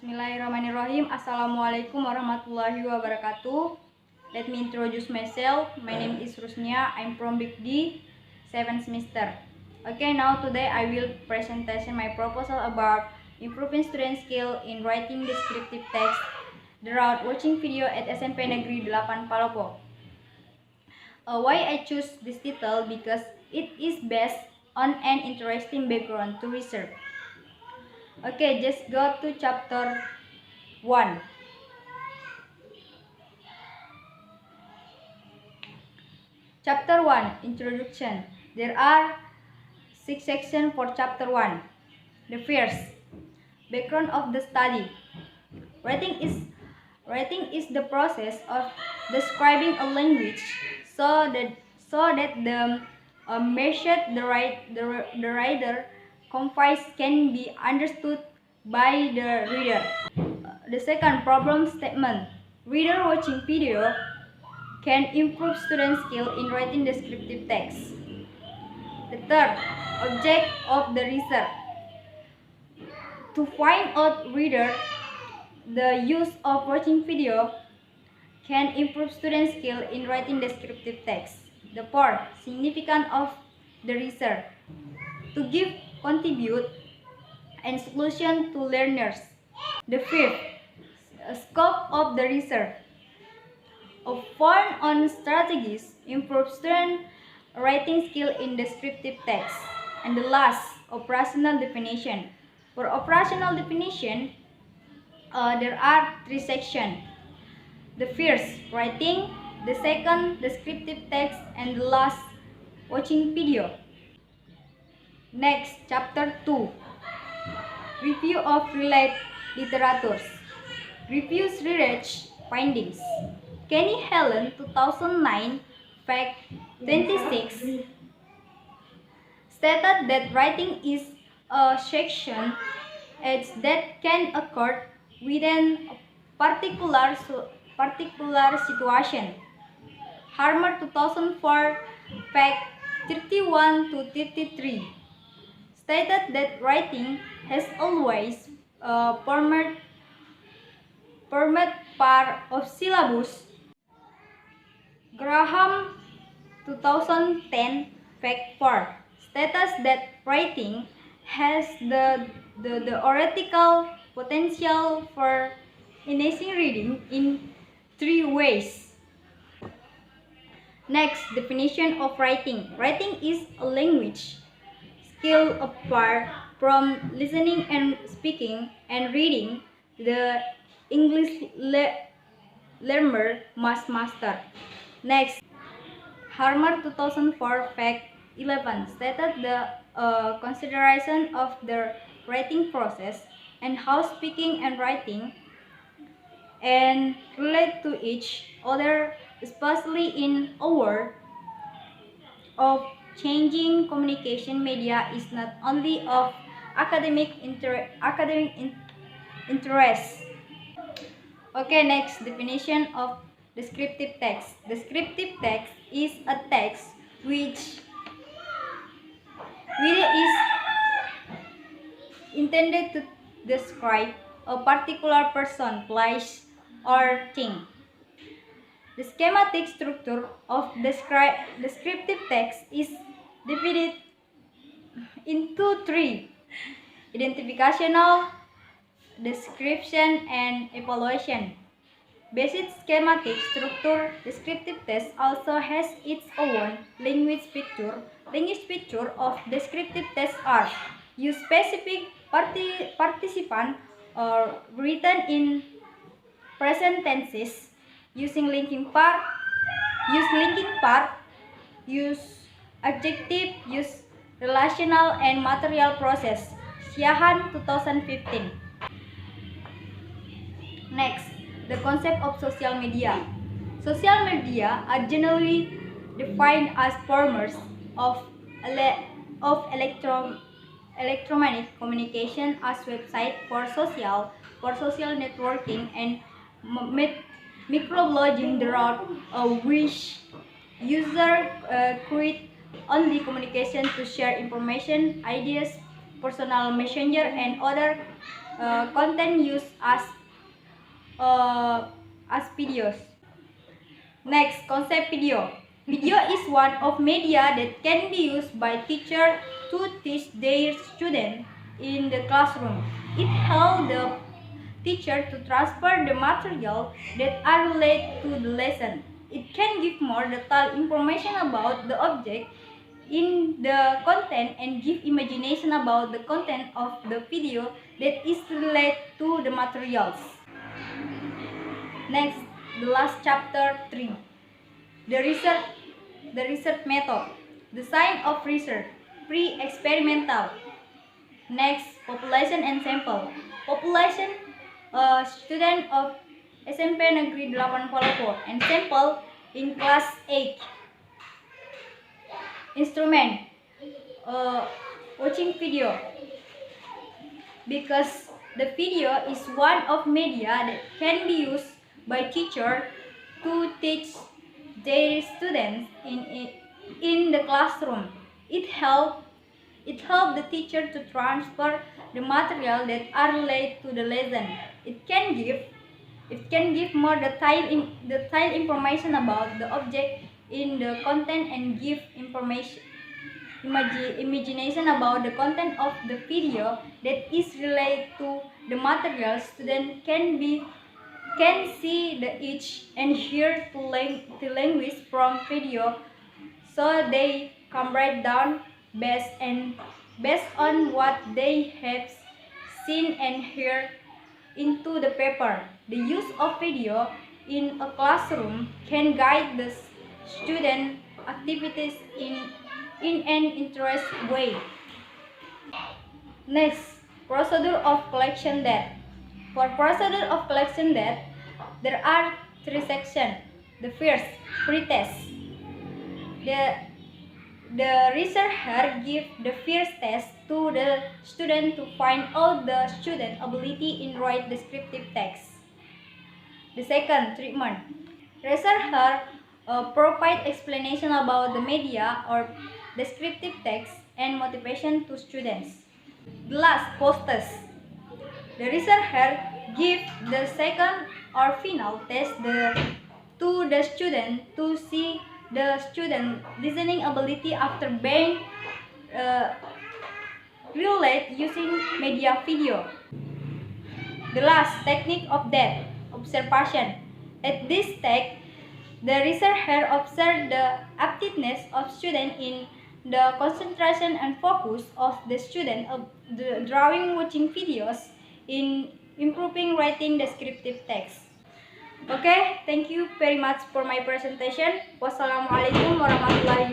Bismillahirrahmanirrahim. Assalamualaikum warahmatullahi wabarakatuh. Let me introduce myself. My name is Rusniah. I'm from Big.D, 7th semester. Okay, now today I will presentation my proposal about improving student skill in writing descriptive text throughout watching video at SMP Negeri 8 Palopo. Why I choose this title? Because it is based on an interesting background to research. Okay, just go to chapter 1. Chapter 1, Introduction. There are 6 sections for chapter 1. The first, background of the study. Writing is the process of describing a language so that the message the writer conveys can be understood by the reader. The second, problem statement. Reader watching video can improve student skill in writing descriptive text. The third, object of the research. To find out reader, the use of watching video can improve student skill in writing descriptive text. The fourth, significance of the research. To give contribute and solution to learners. The fifth, scope of the research. A form on strategies improve student writing skill in descriptive text. And the last, operational definition. For operational definition, there are 3 sections. The first, writing. The second, descriptive text. And the last, watching video. Next, chapter 2. Review of related literatures. Reviews research findings. Kenny Helen 2009, fact 26, stated that writing is a section that can occur within a particular situation. Harmer 2004, fact 31 to 33, stated that writing has always formed part of syllabus. Graham 2010, fact 4, states that writing has the theoretical potential for enhancing reading in 3 ways. Next, definition of writing. Writing is a language skill apart from listening and speaking and reading. The English learner must master. Next, Harmer 2004, fact 11, stated the consideration of the writing process and how speaking and writing and relate to each other, especially in a world of changing communication media, is not only of academic interest. Okay, next, definition of descriptive text. Descriptive text is a text which is intended to describe a particular person, place, or thing. The schematic structure of descriptive text is divided into 3: identificational, description, and evaluation. Basic schematic structure, descriptive text also has its own language feature. Language feature of descriptive text are: use specific participant or written in present tenses, use linking part, use adjective, use relational and material process. Siahan 2015. Next, the concept of social media. Social media are generally defined as forms of electromagnetic communication as website for social networking and microblogging throughout which user create only communication to share information, ideas, personal messenger, and other content used as videos. Next, concept video. Video is one of media that can be used by teachers to teach their students in the classroom. It helps the teacher to transfer the material that are related to the lesson. It can give more detailed information about the object in the content and give imagination about the content of the video that is related to the materials. Next, the last chapter 3. The research method. The science of research. Pre-experimental. Next, population and sample. Population, student of SMP Negeri 8 Kuala Lumpur and sample in class 8. Instrument, watching video, because the video is one of media that can be used by teacher to teach their students in the classroom. It help the teacher to transfer the material that are related to the lesson. It can give more detailed information about the object in the content and give imagination about the content of the video that is related to the material. Students can see the image and hear the language from video, so they can write down based on what they have seen and heard into the paper. The use of video in a classroom can guide the student activities in an interesting way. Next, procedure of collection data. For procedure of collection data, there are 3 sections. The first, pre-test. The researcher gives the first test to the student to find out the student ability in write descriptive text. The second, treatment. Researcher provide explanation about the media or descriptive text and motivation to students. The last, post-test. The researcher gives the second or final test to the student to see the student listening ability after being relate using media video. The last, technique of depth observation. At this stage, the researcher observed the aptitudeness of student in the concentration and focus of the student of the drawing watching videos in improving writing descriptive text. Okay, thank you very much for my presentation. Wassalamualaikum warahmatullahi